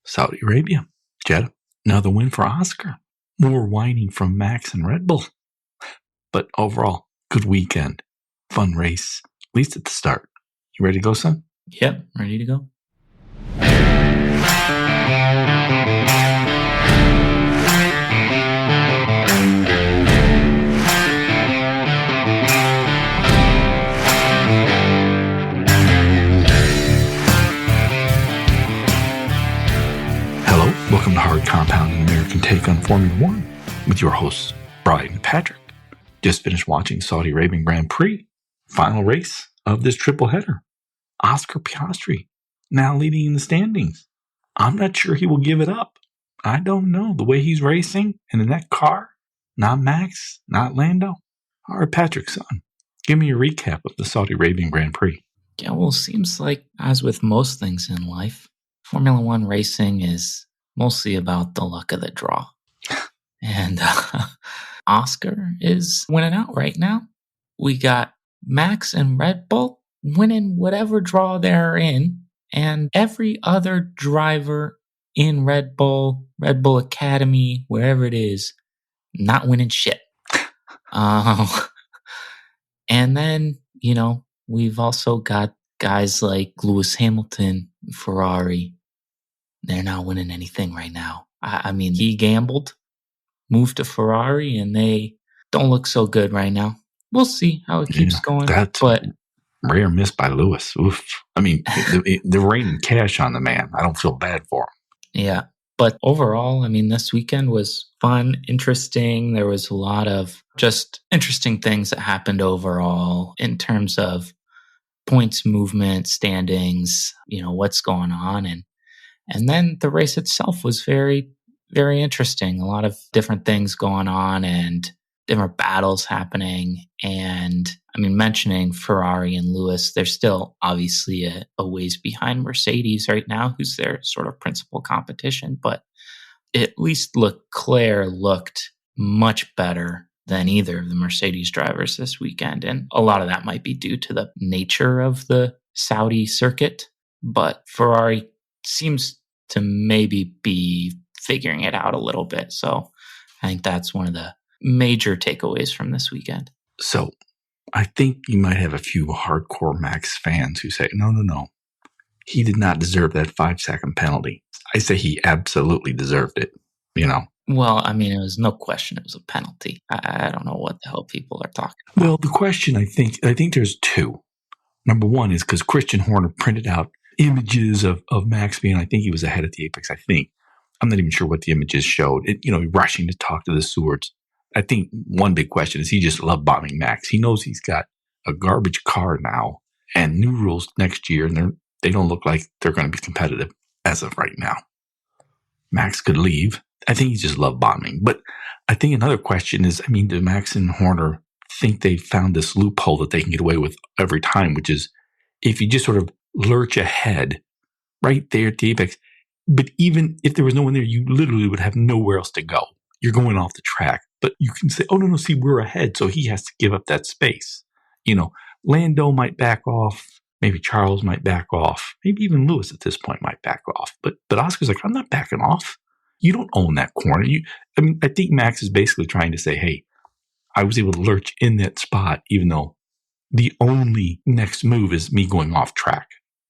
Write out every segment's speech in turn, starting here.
Saudi Arabia, Jeddah, another win for Oscar. More whining from Max and Red Bull. But overall, good weekend. Fun race, at least at the start. You ready to go, son? Yep, ready to go. Hello, welcome to Hard Compound, an American take on Formula One, with your hosts, Brian and Patrick. Just finished watching Saudi Arabian Grand Prix, final race of this triple header. Oscar Piastri now leading in the standings. I'm not sure he will give it up. I don't know. The way he's racing and in that car, not Max, not Lando. All right, Patrick, son, give me a recap of the Saudi Arabian Grand Prix. Yeah, well, seems like, as with most things in life, Formula One racing is mostly about the luck of the draw. And Oscar is winning out right now. We got Max and Red Bull winning whatever draw they're in, and every other driver in Red Bull Academy, wherever it is, not winning shit. And then, we've also got guys like Lewis Hamilton, Ferrari. They're not winning anything right now. I mean, he gambled, moved to Ferrari, and they don't look so good right now. We'll see how it keeps going. That's but rare miss by Lewis. Oof. I mean, they're raining cash on the man. I don't feel bad for him. Yeah. But overall, I mean, this weekend was fun, interesting. There was a lot of just interesting things that happened overall in terms of points movement, standings, what's going on. And then the race itself was very, very interesting. A lot of different things going on and different battles happening. And I mean, mentioning Ferrari and Lewis, they're still obviously a ways behind Mercedes right now, who's their sort of principal competition. But at least Leclerc looked much better than either of the Mercedes drivers this weekend. And a lot of that might be due to the nature of the Saudi circuit. But Ferrari seems to maybe be figuring it out a little bit. So I think that's one of the major takeaways from this weekend. So I think you might have a few hardcore Max fans who say, no. He did not deserve that 5-second penalty. I say he absolutely deserved it, Well, I mean, it was no question it was a penalty. I don't know what the hell people are talking about. Well, the question, I think there's two. Number one is because Christian Horner printed out images of Max being, I think he was ahead at the apex, I think. I'm not even sure what the images showed. Rushing to talk to the stewards. I think one big question is he just love bombing Max. He knows he's got a garbage car now and new rules next year, and they don't look like they're going to be competitive as of right now. Max could leave. I think he's just love bombing. But I think another question is, do Max and Horner think they found this loophole that they can get away with every time, which is if you just sort of lurch ahead right there at the apex, but even if there was no one there, you literally would have nowhere else to go. You're going off the track, but you can say, oh, no, see, we're ahead, so he has to give up that space. Lando might back off. Maybe Charles might back off. Maybe even Lewis at this point might back off. But Oscar's like, I'm not backing off. You don't own that corner. I think Max is basically trying to say, hey, I was able to lurch in that spot, even though the only next move is me going off track,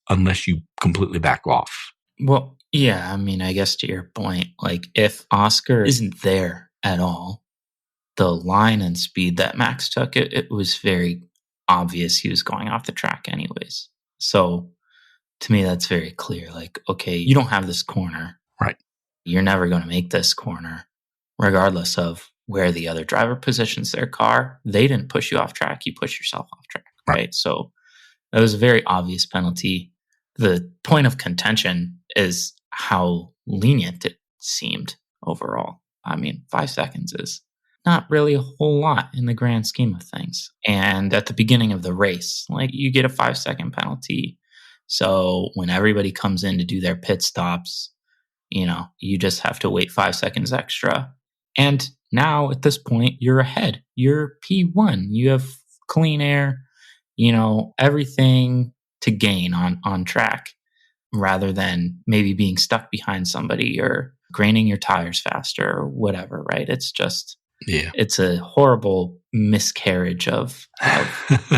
unless you completely back off. Well, yeah, I guess to your point, like if Oscar isn't there at all, the line and speed that Max took, it was very obvious he was going off the track anyways. So to me, that's very clear. Like, okay, you don't have this corner. Right. You're never going to make this corner, regardless of where the other driver positions their car. They didn't push you off track. You push yourself off track. Right. So that was a very obvious penalty. The point of contention is how lenient it seemed overall. 5 seconds is not really a whole lot in the grand scheme of things. And at the beginning of the race, like you get a 5-second penalty. So when everybody comes in to do their pit stops, you just have to wait 5 seconds extra. And now at this point, you're ahead. You're P1. You have clean air, everything to gain on track. rather than maybe being stuck behind somebody or graining your tires faster or whatever, right? It's just, it's a horrible miscarriage of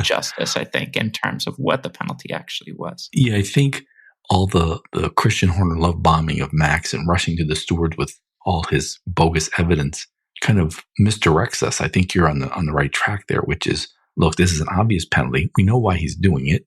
justice, I think, in terms of what the penalty actually was. Yeah, I think all the Christian Horner love bombing of Max and rushing to the stewards with all his bogus evidence kind of misdirects us. I think you're on the right track there, which is, look, this is an obvious penalty. We know why he's doing it.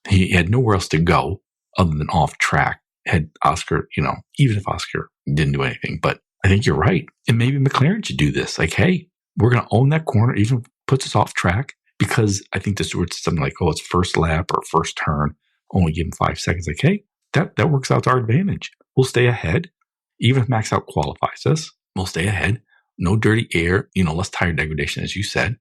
He had nowhere else to go other than off track. Had Oscar, even if Oscar didn't do anything, but I think you're right. And maybe McLaren should do this. Like, hey, we're going to own that corner, even if it puts us off track, because I think the stewards said something like, oh, it's first lap or first turn, only give him 5 seconds. Like, hey, that works out to our advantage. We'll stay ahead. Even if Max out qualifies us, we'll stay ahead. No dirty air, less tire degradation, as you said.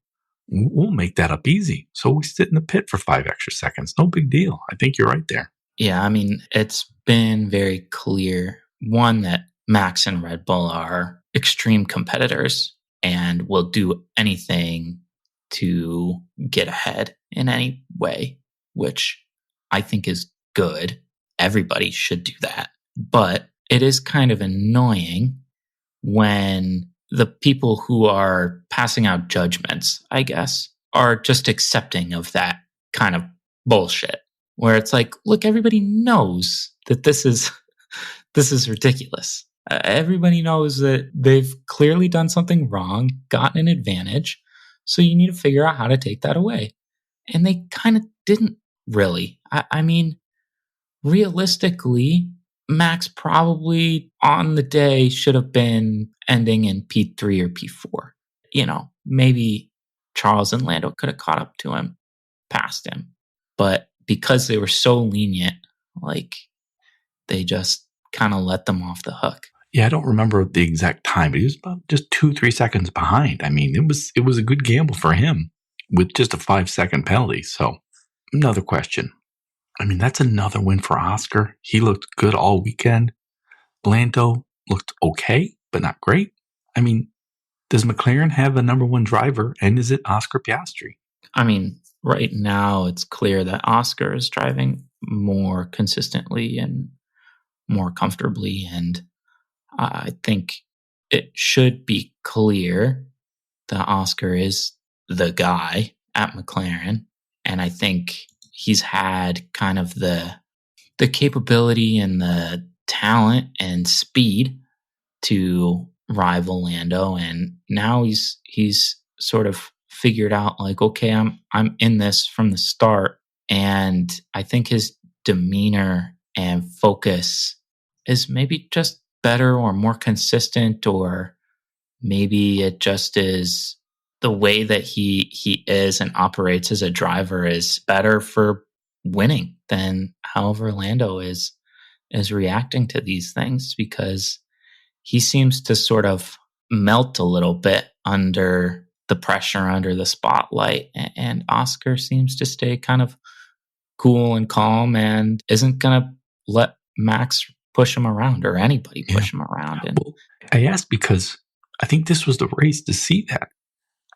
We'll make that up easy. So we sit in the pit for 5 extra seconds. No big deal. I think you're right there. Yeah, I mean, it's been very clear, one, that Max and Red Bull are extreme competitors and will do anything to get ahead in any way, which I think is good. Everybody should do that. But it is kind of annoying when the people who are passing out judgments, I guess, are just accepting of that kind of bullshit, where it's like, look, everybody knows that this is ridiculous. Everybody knows that they've clearly done something wrong, gotten an advantage, so you need to figure out how to take that away. And they kind of didn't really. I mean, realistically, Max probably on the day should have been ending in P3 or P4. Maybe Charles and Lando could have caught up to him, passed him. But because they were so lenient, they just kind of let them off the hook. Yeah, I don't remember the exact time, but he was about just 2-3 seconds behind. I mean, it was a good gamble for him with just a 5-second penalty. So another question. I mean, that's another win for Oscar. He looked good all weekend. Lando looked okay, but not great. I mean, does McLaren have a number one driver, and is it Oscar Piastri? I mean, right now it's clear that Oscar is driving more consistently and more comfortably, and I think it should be clear that Oscar is the guy at McLaren, and I think he's had kind of the capability and the talent and speed to rival Lando, and now he's sort of figured out, like, okay, I'm in this from the start, and I think his demeanor and focus is maybe just better or more consistent, or maybe it just is the way that he is and operates as a driver is better for winning than however Lando is reacting to these things, because he seems to sort of melt a little bit under the pressure, under the spotlight, and Oscar seems to stay kind of cool and calm and isn't going to let Max push him around or anybody push him around. And well, I asked because I think this was the race to see that.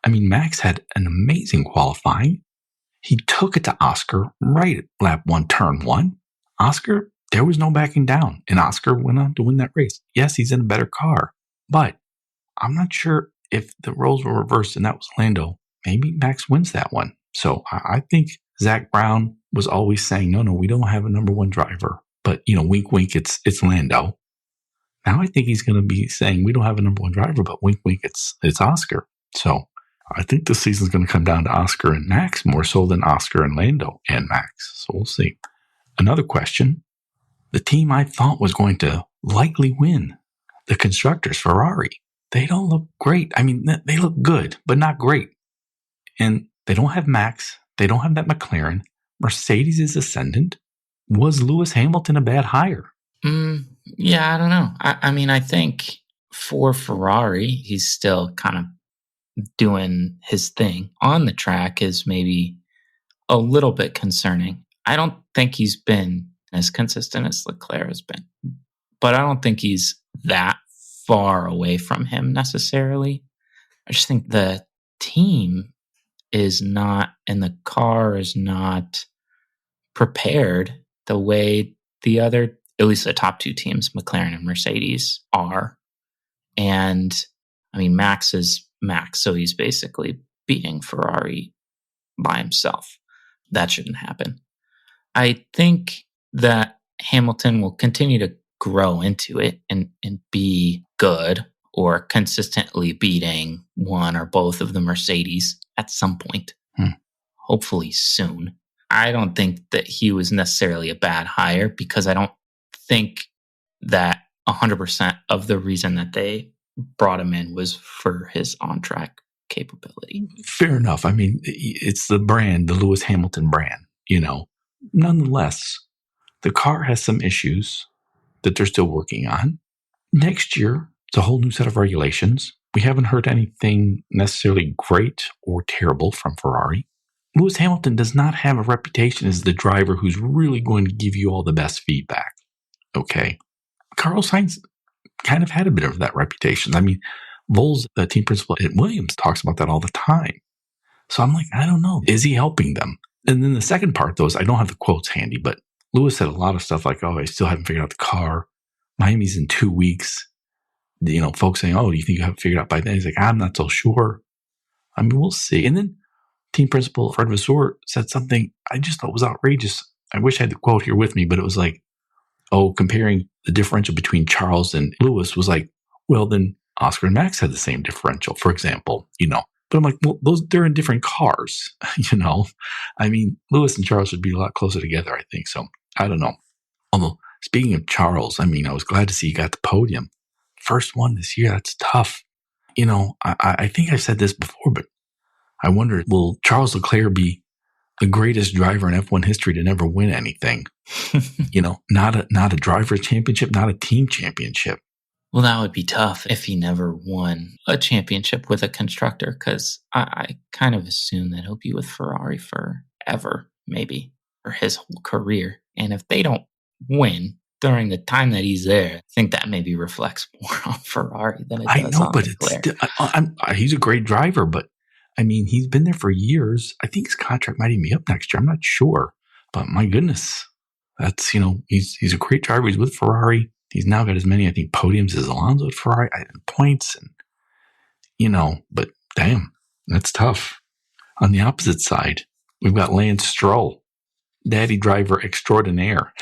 I mean, Max had an amazing qualifying. He took it to Oscar right at lap 1, turn 1. Oscar, there was no backing down, and Oscar went on to win that race. Yes, he's in a better car, but I'm not sure if the roles were reversed and that was Lando, maybe Max wins that one. So I think Zach Brown was always saying, no, we don't have a number one driver. But, wink, wink, it's Lando. Now I think he's going to be saying, we don't have a number one driver, but wink, wink, it's Oscar. So I think this season's going to come down to Oscar and Max more so than Oscar and Lando and Max. So we'll see. Another question. The team I thought was going to likely win, the constructors, Ferrari, they don't look great. I mean, they look good, but not great. And they don't have Max. They don't have that McLaren. Mercedes is ascendant. Was Lewis Hamilton a bad hire? Yeah, I don't know. I mean, I think for Ferrari, he's still kind of doing his thing. On the track is maybe a little bit concerning. I don't think he's been as consistent as Leclerc has been, but I don't think he's that far away from him necessarily. I just think the team is not, and the car is not prepared the way the other, at least the top two teams, McLaren and Mercedes, are. And I mean, Max is Max, so he's basically beating Ferrari by himself. That shouldn't happen. I think that Hamilton will continue to grow into it and be good or consistently beating one or both of the Mercedes at some point, hopefully soon. I don't think that he was necessarily a bad hire because I don't think that 100% of the reason that they brought him in was for his on-track capability. Fair enough. I mean, it's the brand, the Lewis Hamilton brand, Nonetheless, the car has some issues that they're still working on. Next year, it's a whole new set of regulations. We haven't heard anything necessarily great or terrible from Ferrari. Lewis Hamilton does not have a reputation as the driver who's really going to give you all the best feedback. Okay. Carlos Sainz kind of had a bit of that reputation. I mean, Volz, the team principal at Williams, talks about that all the time. So I'm like, I don't know. Is he helping them? And then the second part, though, is I don't have the quotes handy, but Lewis said a lot of stuff like, I still haven't figured out the car. Miami's in 2 weeks. Folks saying, do you think you have it figured out by then? He's like, I'm not so sure. I mean, we'll see. And then team principal Fred Vasseur said something I just thought was outrageous. I wish I had the quote here with me, but it was like, comparing the differential between Charles and Lewis was like, well, then Oscar and Max had the same differential, for example, But I'm like, well, they're in different cars, I mean, Lewis and Charles would be a lot closer together, I think. So I don't know. Although, speaking of Charles, I mean, I was glad to see he got the podium. First one this year, that's tough. I think I've said this before, but I wonder, will Charles Leclerc be the greatest driver in F1 history to never win anything? Not a driver's championship, not a team championship. Well, that would be tough if he never won a championship with a constructor, because I kind of assume that he'll be with Ferrari forever, maybe, for his whole career. And if they don't win during the time that he's there, I think that maybe reflects more on Ferrari than it does on Leclerc. He's a great driver, but I mean, he's been there for years. I think his contract might even be up next year. I'm not sure. But my goodness, that's, he's a great driver. He's with Ferrari. He's now got as many, I think, podiums as Alonso at Ferrari, and points. And, but damn, that's tough. On the opposite side, we've got Lance Stroll, daddy driver extraordinaire.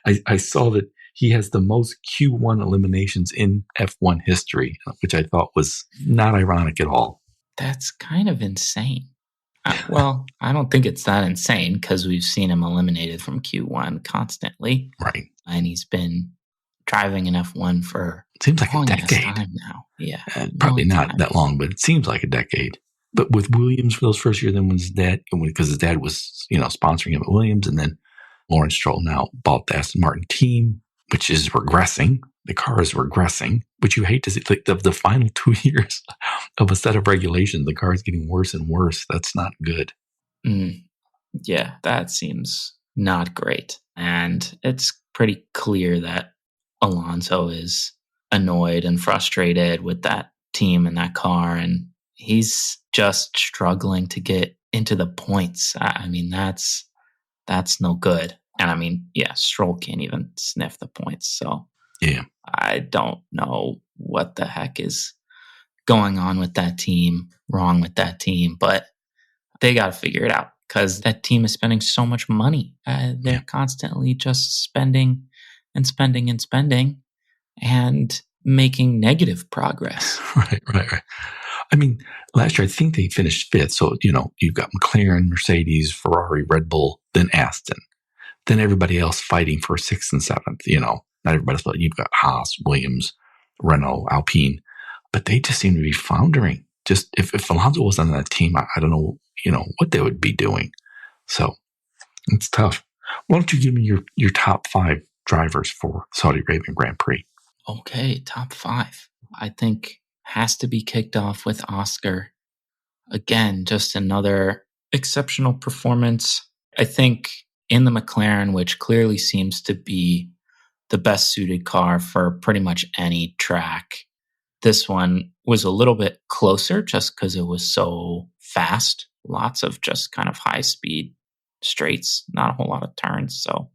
I saw that he has the most Q1 eliminations in F1 history, which I thought was not ironic at all. That's kind of insane. Well, I don't think it's that insane because we've seen him eliminated from Q1 constantly. Right. And he's been driving in F1 for seems like a decade time now. Yeah. Probably not that long, but it seems like a decade. But with Williams for those first years, then when his dad, because his dad was, sponsoring him at Williams, and then Lawrence Stroll now bought the Aston Martin team, which is regressing. The car is regressing, which you hate to see. Like the final 2 years of a set of regulations, the car is getting worse and worse. That's not good. Yeah, that seems not great. And it's pretty clear that Alonso is annoyed and frustrated with that team and that car. And he's just struggling to get into the points. I mean, that's no good. And I mean, yeah, Stroll can't even sniff the points. So yeah, I don't know what the heck is going on with that team, wrong with that team, but they got to figure it out because that team is spending so much money. They're constantly just spending and spending and spending and making negative progress. Right. I mean, last year, I think they finished fifth. So, you've got McLaren, Mercedes, Ferrari, Red Bull, then Aston. Then everybody else fighting for sixth and seventh, not everybody's, but you've got Haas, Williams, Renault, Alpine. But they just seem to be floundering. Just if Alonso wasn't on that team, I don't know, what they would be doing. So it's tough. Why don't you give me your top 5 drivers for Saudi Arabian Grand Prix? Okay, top 5. I think has to be kicked off with Oscar. Again, just another exceptional performance. I think in the McLaren, which clearly seems to be the best suited car for pretty much any track. This one was a little bit closer just because it was so fast. Lots of just kind of high speed straights, not a whole lot of turns. So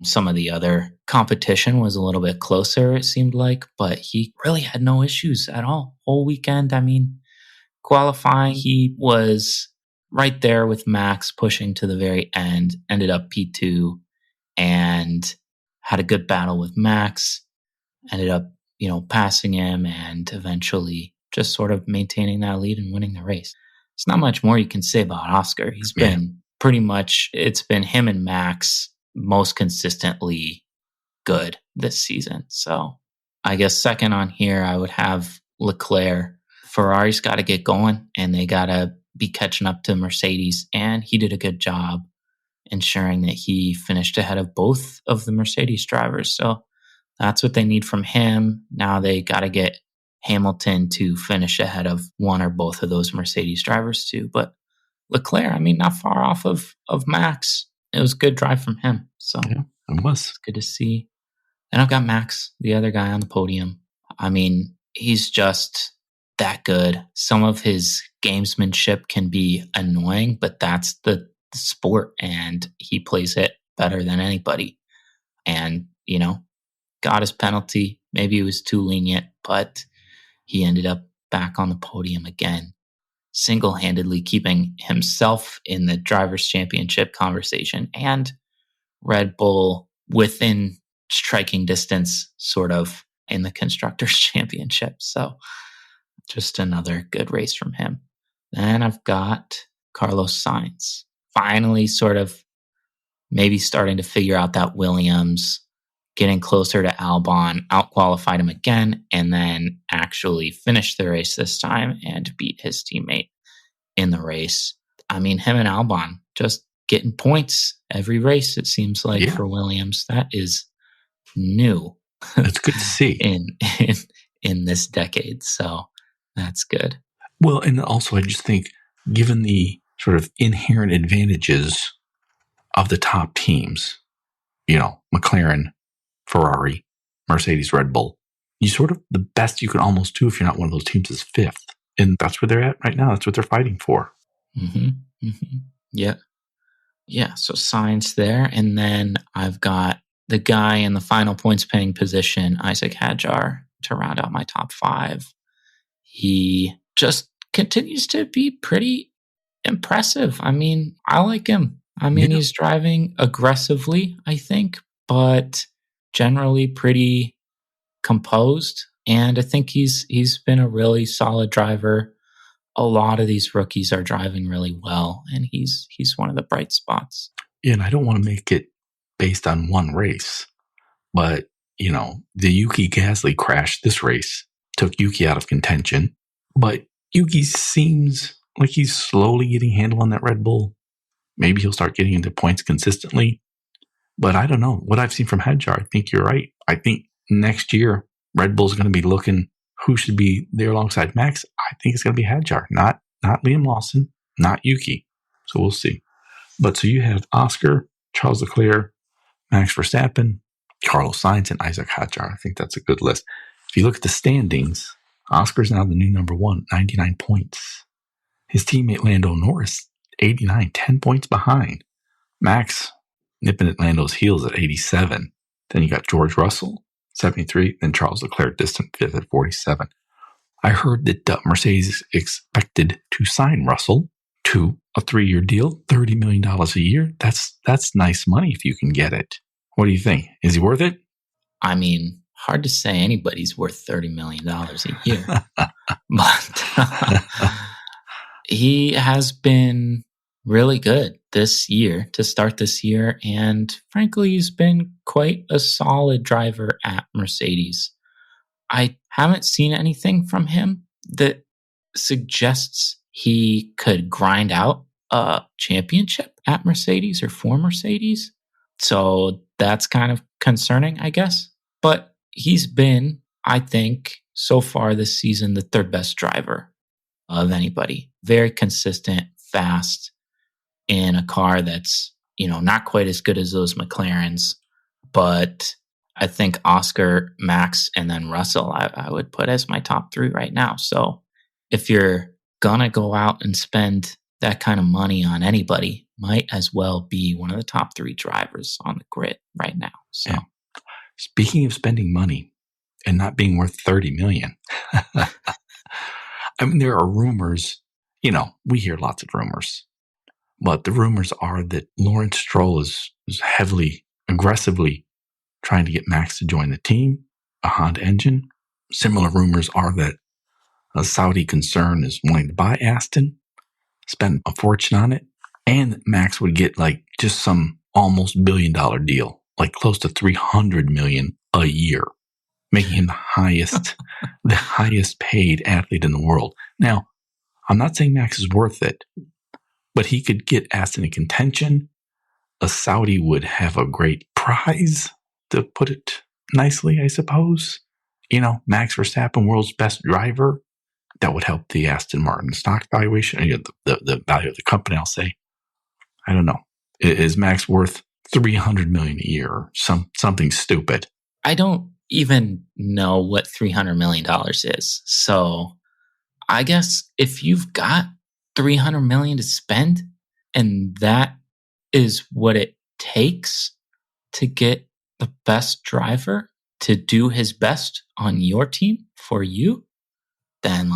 Some of the other competition was a little bit closer, it seemed like, but he really had no issues at all. Whole weekend, I mean, qualifying, he was right there with Max pushing to the very end, ended up P2 and had a good battle with Max, ended up, passing him and eventually just sort of maintaining that lead and winning the race. There's not much more you can say about Oscar. He's been pretty much, it's been him and Max most consistently good this season. So I guess second on here, I would have Leclerc. Ferrari's got to get going and they got to be catching up to Mercedes. And he did a good job ensuring that he finished ahead of both of the Mercedes drivers. So that's what they need from him. Now they got to get Hamilton to finish ahead of one or both of those Mercedes drivers too. But Leclerc, I mean, not far off of Max. It was a good drive from him. So yeah, it was. It's good to see. And I've got Max, the other guy on the podium. I mean, he's just that good. Some of his gamesmanship can be annoying, but that's the sport and he plays it better than anybody. And, got his penalty. Maybe it was too lenient, but he ended up back on the podium again, single-handedly keeping himself in the Drivers' Championship conversation and Red Bull within striking distance, sort of, in the Constructors' Championship. So just another good race from him. Then I've got Carlos Sainz, finally sort of maybe starting to figure out that Williams, getting closer to Albon, out-qualified him again, and then actually finished the race this time and beat his teammate in the race. I mean, him and Albon just getting points every race, it seems like, for Williams. That is new. That's good to see. in this decade. So that's good. Well, and also I just think, given the sort of inherent advantages of the top teams, McLaren, Ferrari, Mercedes, Red Bull, the best you can almost do if you're not one of those teams is fifth. And that's where they're at right now. That's what they're fighting for. Mm-hmm. Mm-hmm. Yeah. Yeah. So Sainz there. And then I've got the guy in the final points paying position, Isaac Hadjar, to round out my top five. He just continues to be pretty impressive. I mean, I like him. I mean, he's driving aggressively, I think, but generally pretty composed. And I think he's been a really solid driver. A lot of these rookies are driving really well, and he's one of the bright spots. Yeah, and I don't want to make it based on one race, but, the Yuki Gasly crash this race took Yuki out of contention, but Yuki seems like he's slowly getting a handle on that Red Bull. Maybe he'll start getting into points consistently. But I don't know. What I've seen from Hadjar, I think you're right. I think next year, Red Bull's going to be looking who should be there alongside Max. I think it's going to be Hadjar, not Liam Lawson, not Yuki. So we'll see. But so you have Oscar, Charles Leclerc, Max Verstappen, Carlos Sainz, and Isaac Hadjar. I think that's a good list. If you look at the standings, Oscar's now the new number one, 99 points. His teammate Lando Norris, 89, 10 points behind. Max nipping at Lando's heels at 87. Then you got George Russell, 73. Then Charles Leclerc, distant fifth at 47. I heard that Mercedes expected to sign Russell to a 3-year deal, $30 million a year. That's nice money if you can get it. What do you think? Is he worth it? I mean, hard to say anybody's worth $30 million a year. But he has been really good this year to start this year. And frankly, he's been quite a solid driver at Mercedes. I haven't seen anything from him that suggests he could grind out a championship at Mercedes or for Mercedes. So that's kind of concerning, I guess. But he's been, I think, so far this season, the third best driver of anybody. Very consistent, fast, in a car that's, not quite as good as those McLarens. But I think Oscar, Max, and then Russell, I would put as my top three right now. So if you're going to go out and spend that kind of money on anybody, might as well be one of the top 3 drivers on the grid right now. So, yeah. Speaking of spending money and not being worth $30 million, I mean, there are rumors. We hear lots of rumors, but the rumors are that Lawrence Stroll is heavily, aggressively trying to get Max to join the team, a Honda engine. Similar rumors are that a Saudi concern is wanting to buy Aston, spend a fortune on it, and Max would get just some almost $1 billion deal, like close to $300 million a year, making him the highest paid athlete in the world. Now, I'm not saying Max is worth it, but he could get Aston in contention. A Saudi would have a great prize, to put it nicely, I suppose. Max Verstappen, world's best driver. That would help the Aston Martin stock valuation, the value of the company, I'll say. I don't know. Is Max worth $300 million a year or something stupid? I don't even know what $300 million is. So I guess if you've got $300 million to spend and that is what it takes to get the best driver to do his best on your team for you, then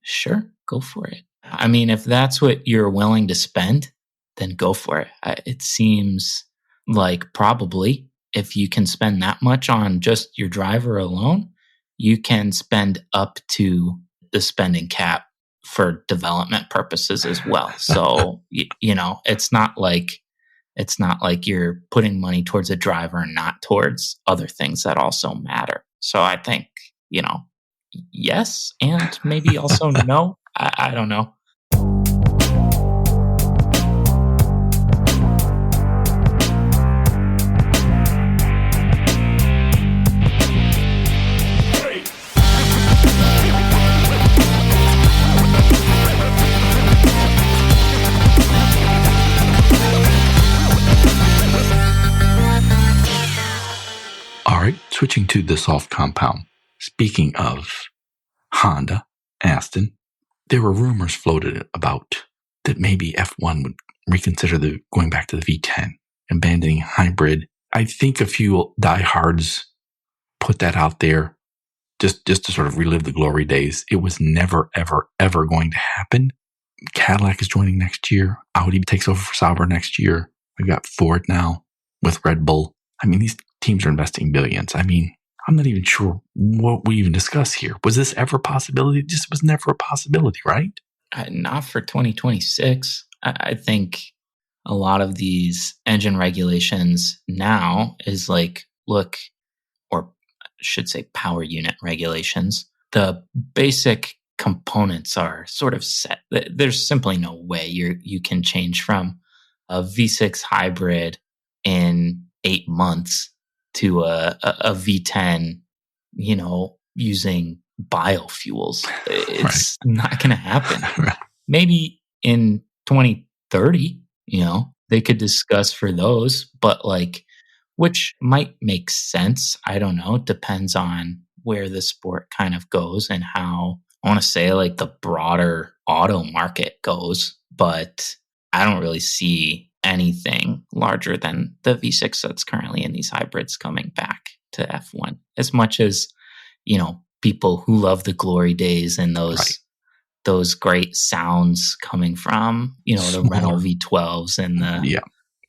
sure, go for it. I mean, if that's what you're willing to spend, then go for it. It seems like probably if you can spend that much on just your driver alone, you can spend up to the spending cap for development purposes as well. So, it's not like you're putting money towards a driver and not towards other things that also matter. So I think, yes, and maybe also no. I don't know. All right, switching to the soft compound. Speaking of Honda, Aston, there were rumors floated about that maybe F1 would reconsider going back to the V10, abandoning hybrid. I think a few diehards put that out there just to sort of relive the glory days. It was never, ever, ever going to happen. Cadillac is joining next year. Audi takes over for Sauber next year. We've got Ford now with Red Bull. I mean, these teams are investing billions. I mean, I'm not even sure what we even discuss here. Was this ever a possibility? It just was never a possibility, right? Not for 2026. I think a lot of these engine regulations now is look, or I should say power unit regulations. The basic components are sort of set. There's simply no way you can change from a V6 hybrid in 8 months to a V10, using biofuels. It's not going to happen. Right. Maybe in 2030, they could discuss for those, but which might make sense. I don't know. It depends on where the sport kind of goes and how, I want to say, the broader auto market goes, but I don't really see anything larger than the V6 that's currently in these hybrids coming back to F1. As much as, people who love the glory days and those great sounds coming from, the Renault V12s and the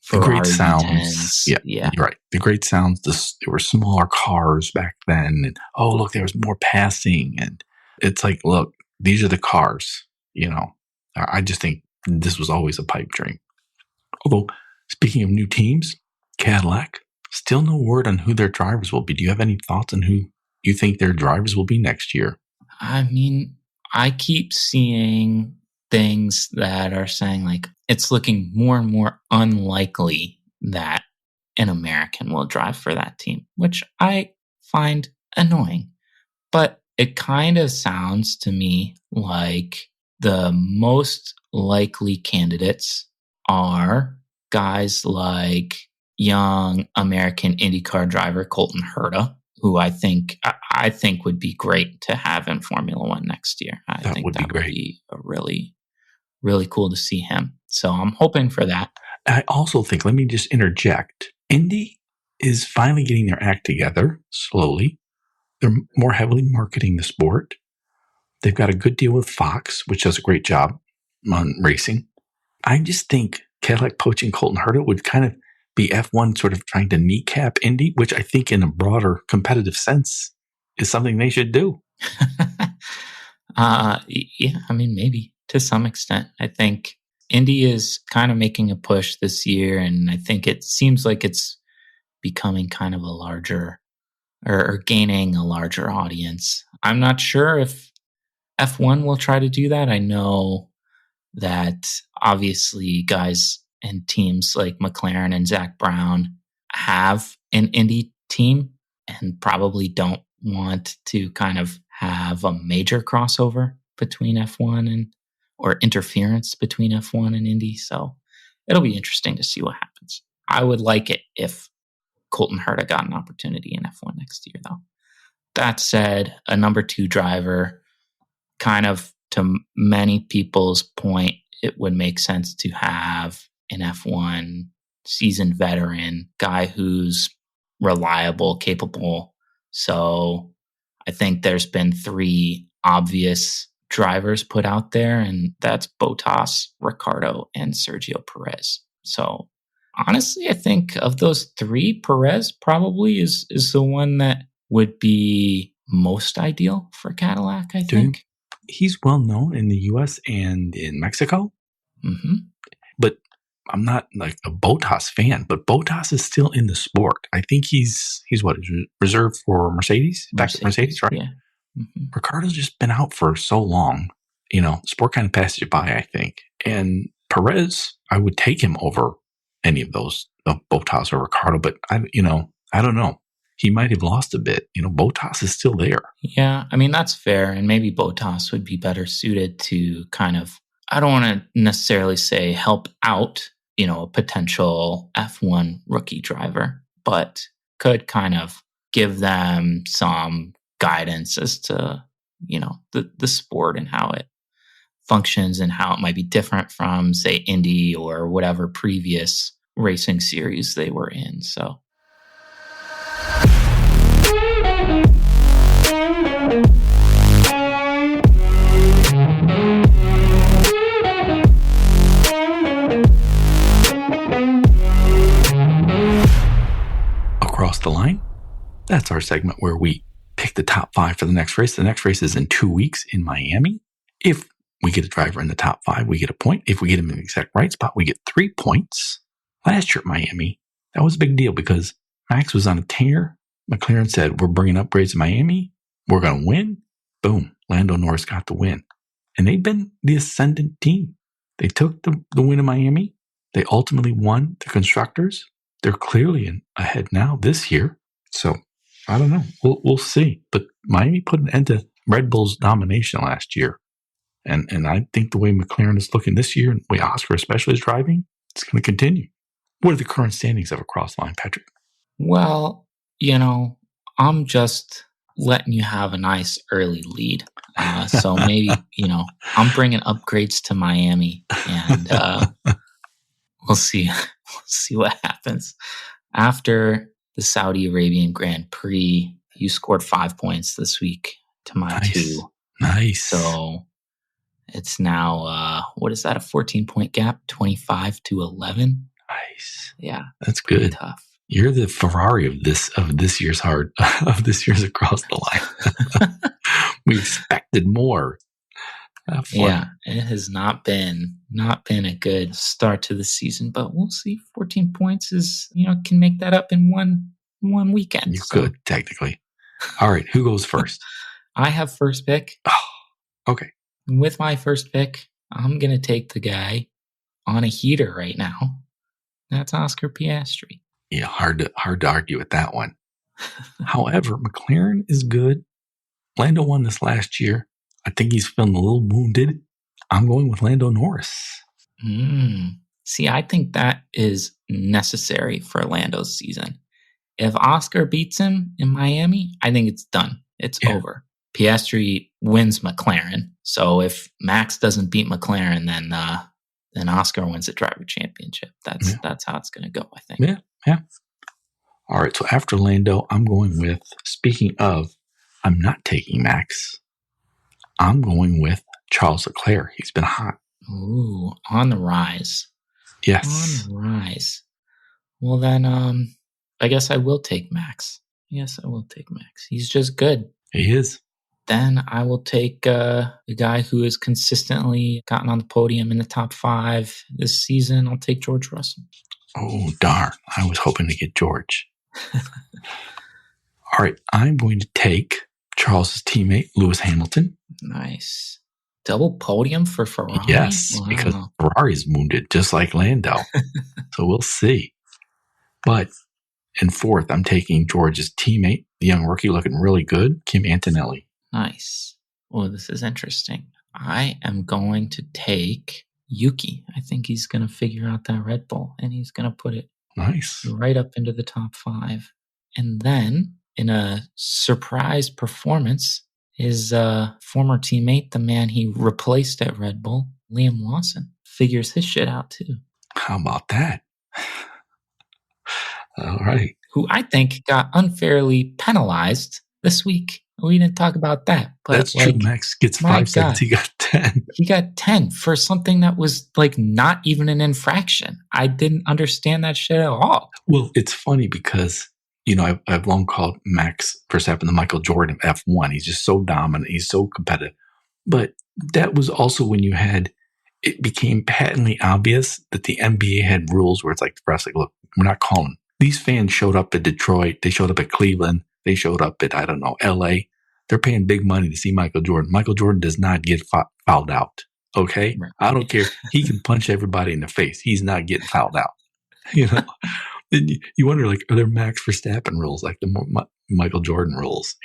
Ferrari great sounds. V10s. Yeah, you're right. The great sounds. There were smaller cars back then, and look, there was more passing, and it's look, these are the cars. I just think this was always a pipe dream. Although, speaking of new teams, Cadillac, still no word on who their drivers will be. Do you have any thoughts on who you think their drivers will be next year? I mean, I keep seeing things that are saying it's looking more and more unlikely that an American will drive for that team, which I find annoying. But it kind of sounds to me like the most likely candidates are guys like young American IndyCar driver Colton Herta, who I think would be great to have in Formula One next year. I think that would be really, really cool to see him. So I'm hoping for that. I also think, let me just interject, Indy is finally getting their act together slowly. They're more heavily marketing the sport. They've got a good deal with Fox, which does a great job on racing. I just think Cadillac poaching Colton Herta would kind of be F1 sort of trying to kneecap Indy, which I think in a broader competitive sense is something they should do. Yeah, I mean, maybe to some extent. I think Indy is kind of making a push this year, and I think it seems like it's becoming kind of a larger or gaining a larger audience. I'm not sure if F1 will try to do that. I know that obviously guys and teams like McLaren and Zach Brown have an Indy team and probably don't want to kind of have a major crossover between F1 and or interference between F1 and Indy. So it'll be interesting to see what happens. I would like it if Colton Herta got an opportunity in F1 next year, though. That said, a number 2 driver, kind of to many people's point, it would make sense to have an F1 seasoned veteran, guy who's reliable, capable. So I think there's been 3 obvious drivers put out there, and that's Bottas, Ricciardo, and Sergio Perez. So honestly, I think of those 3, Perez probably is the one that would be most ideal for Cadillac, I think. He's well known in the U.S. and in Mexico. Mm-hmm. But I'm not like a Bottas fan, but Bottas is still in the sport. I think he's what, reserved for Mercedes? Back to Mercedes, right? Yeah. Mm-hmm. Ricardo's just been out for so long. You know, sport kind of passes you by, I think. And Perez, I would take him over any of those, Bottas or Ricciardo, but I don't know. He might have lost a bit. You know, Bottas is still there. Yeah, I mean, that's fair. And maybe Bottas would be better suited to kind of, I don't want to necessarily say help out, a potential F1 rookie driver, but could kind of give them some guidance as to, the sport and how it functions and how it might be different from, say, Indy or whatever previous racing series they were in. So. Across the line, that's our segment where we pick the top 5 for the next race. The next race is in 2 weeks in Miami. If we get a driver in the top 5, we get a point. If we get him in the exact right spot, we get 3 points. Last year at Miami, that was a big deal because Max was on a tear. McLaren said, we're bringing upgrades to Miami. We're going to win. Boom. Lando Norris got the win. And they've been the ascendant team. They took the win in Miami. They ultimately won the Constructors. They're clearly ahead now this year. So I don't know. We'll see. But Miami put an end to Red Bull's domination last year. And I think the way McLaren is looking this year, and the way Oscar especially is driving, it's going to continue. What are the current standings of Across the Line, Patrick? Well, I'm just letting you have a nice early lead. So maybe, I'm bringing upgrades to Miami, and we'll see. We'll see what happens. After the Saudi Arabian Grand Prix, you scored 5 points this week to my 2. Nice. So it's now, what is that, a 14-point gap, 25-11? Nice. Yeah. That's good. Tough. You're the Ferrari of this year's Across the Line. We expected more. Yeah, it has not been a good start to the season, but we'll see. 14 points is, can make that up in one weekend. You could, technically. All right, who goes first? I have first pick. Oh, okay. With my first pick, I'm going to take the guy on a heater right now. That's Oscar Piastri. Yeah, hard to argue with that one. However, McLaren is good. Lando won this last year. I think he's feeling a little wounded. I'm going with Lando Norris. See, I think that is necessary for Lando's season. If Oscar beats him in Miami, I think it's done. It's over. Piastri wins McLaren. So if Max doesn't beat McLaren, then then Oscar wins the driver championship. That's how it's going to go, I think. Yeah. All right, so after Lando, I'm going with, speaking of, I'm not taking Max. I'm going with Charles Leclerc. He's been hot. Ooh, on the rise. Yes. On the rise. Well, then, I guess I will take Max. Yes, I will take Max. He's just good. He is. Then I will take the guy who has consistently gotten on the podium in the top 5 this season. I'll take George Russell. Oh, darn. I was hoping to get George. All right, I'm going to take Charles's teammate, Lewis Hamilton. Nice. Double podium for Ferrari? Yes, wow. Because Ferrari's wounded, just like Lando. So we'll see. But in 4th, I'm taking George's teammate, the young rookie looking really good, Kim Antonelli. Nice. Well, this is interesting. I am going to take Yuki. I think he's going to figure out that Red Bull, and he's going to put it right up into the top 5. And then, in a surprise performance, his former teammate, the man he replaced at Red Bull, Liam Lawson, figures his shit out too. How about that? All right. Who I think got unfairly penalized this week. We didn't talk about that. But that's true. Max gets 5 seconds. He got 10. He got 10 for something that was like not even an infraction. I didn't understand that shit at all. Well, it's funny because, I've long called Max Verstappen the Michael Jordan of F1. He's just so dominant. He's so competitive. But that was also when it became patently obvious that the NBA had rules where it's like, the press, like, look, we're not calling. These fans showed up at Detroit. They showed up at Cleveland. They showed up at, LA. They're paying big money to see Michael Jordan. Michael Jordan does not get fouled out. Okay? Right. I don't care. He can punch everybody in the face. He's not getting fouled out. And you wonder, like, are there Max Verstappen rules, like the Michael Jordan rules,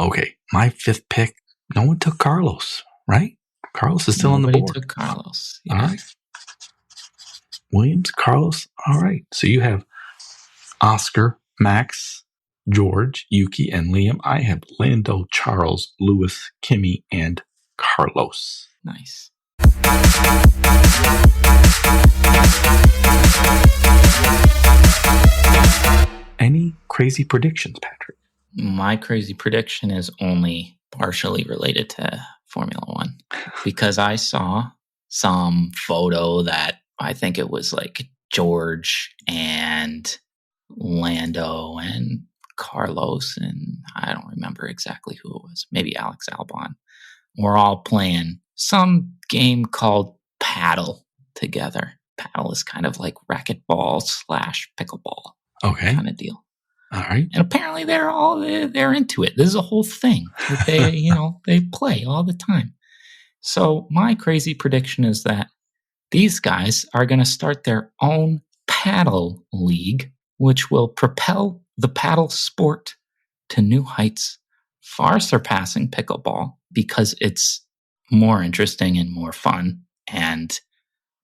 Okay. My 5th pick, no one took Carlos, right? Carlos is still on the board. Nobody took Carlos. Yeah. All right. Williams, Carlos. All right. So you have Oscar, Max, George, Yuki, and Liam. I have Lando, Charles, Lewis, Kimi, and Carlos. Nice. Any crazy predictions, Patrick? My crazy prediction is only partially related to Formula One because I saw some photo that I think it was like George and Lando and Carlos, and I don't remember exactly who it was. Maybe Alex Albon. We're all playing some game called Paddle together. Paddle is kind of like racquetball / pickleball. Okay. Kind of deal. All right. And apparently they're into it. This is a whole thing that they, they play all the time. So my crazy prediction is that these guys are going to start their own paddle league, which will propel the paddle sport to new heights, far surpassing pickleball because it's more interesting and more fun and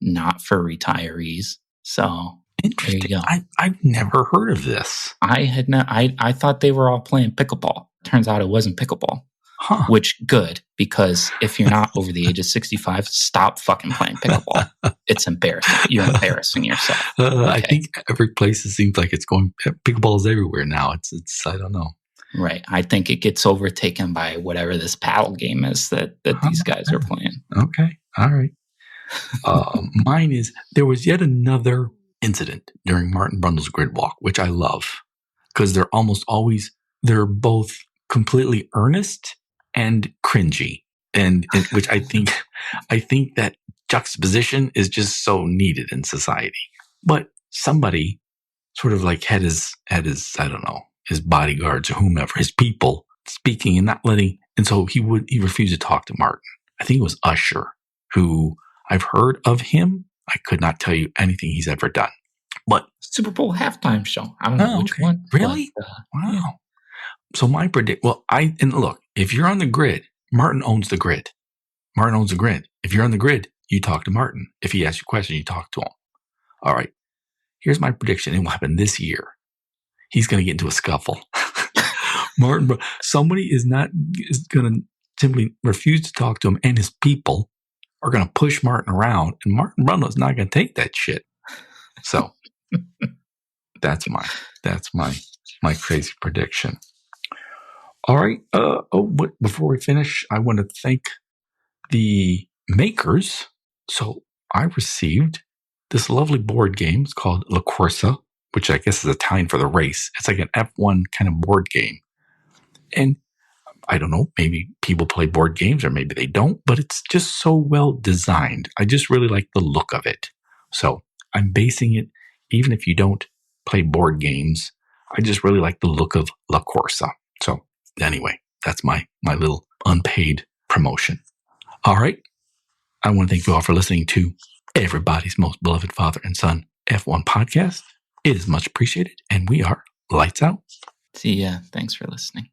not for retirees. So interesting. There you go. I've never heard of this. I thought they were all playing pickleball. Turns out it wasn't pickleball. Huh. Which good, because if you're not over the age of 65, stop fucking playing pickleball. It's embarrassing. You're embarrassing yourself. Okay. I think every place it seems like it's going. Pickleball is everywhere now. It's. I don't know. Right. I think it gets overtaken by whatever this paddle game is that these guys are playing. Okay. All right. Mine is there was yet another incident during Martin Brundle's grid walk, which I love because they're both completely earnest and cringy, and which I think that juxtaposition is just so needed in society. But somebody sort of like had his I don't know, his bodyguards or whomever, his people speaking and not letting, and so he refused to talk to Martin. I think it was Usher, who I've heard of him. I could not tell you anything he's ever done. But Super Bowl halftime show. I don't know which one. Really? But, wow. Yeah. So look, if you're on the grid, Martin owns the grid. Martin owns the grid. If you're on the grid, you talk to Martin. If he asks you a question, you talk to him. All right. Here's my prediction. It will happen this year. He's going to get into a scuffle. Somebody is going to simply refuse to talk to him, and his people are going to push Martin around, and Martin Brundle is not going to take that shit. So that's my crazy prediction. All right. Before we finish, I want to thank the makers. So I received this lovely board game. It's called La Corsa, which I guess is Italian for the race. It's like an F1 kind of board game. And I don't know, maybe people play board games or maybe they don't, but it's just so well designed. I just really like the look of it. So I'm basing it, even if you don't play board games, I just really like the look of La Corsa. So anyway, that's my little unpaid promotion. All right. I want to thank you all for listening to everybody's most beloved father and son F1 podcast. It is much appreciated, and we are lights out. See ya. Thanks for listening.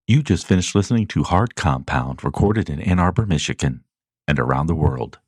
You just finished listening to Hard Compound, recorded in Ann Arbor, Michigan, and around the world.